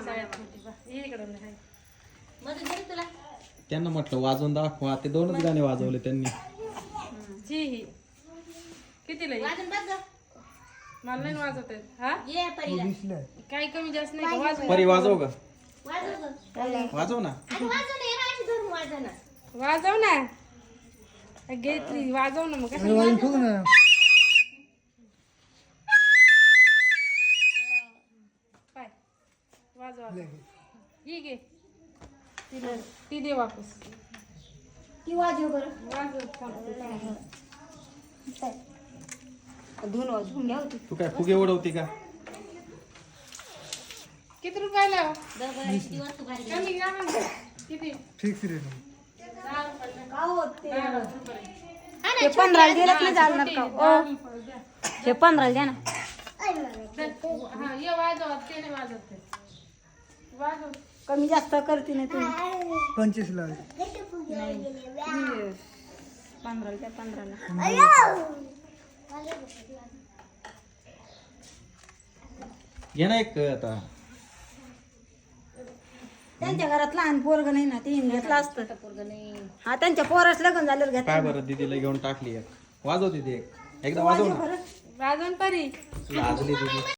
सगळ्यात मोठी बा. ये इकडं नाही. तुला त्यांना म्हटलं वाजवून दाखवा, ते 2च गाणे वाजवले त्यांनी. जी ही कितीला येईल? वाजून बघ मला नाही वाजवत आहेत. हा ये परीला काही कमी जास्त नाही का? वाजव परी वाजव ग, वाजव वाजव ना. वाजव ना ये माझी धरून वाजव ना वाजव ना. घेतली वाजव ना मग कशी पाय वाजव. ही घे ती दे वापस. ती वाजव बरं वाजव थांब. धुन वाजवून घ्या होती तू काय फुगे उडवती का? किती रुपयाला हो? ती वस्तू भारी कमी घ्या म्हणजे किती? फिक्स रेट का होते ते 15 दिलं की चालणार का ओ हे 15 द्या ना. हा ये वाजव. ते नाही वाजवत ते. वाजव. कमी जास्त करते ना तुम्ही 25 ला 15 द्या 15ला. घे ना एक आता. त्यांच्या घरात लहान पोरग नाही ना, ते घेतलं असतं. हा त्यांच्या पोराच लग्न झाल्यावर काय घेतलं. बरं दीदीला घेऊन टाकली एक. वाजव दीदी एक, एकदा वाजव ना. वाजवून परी लाजली दीदी.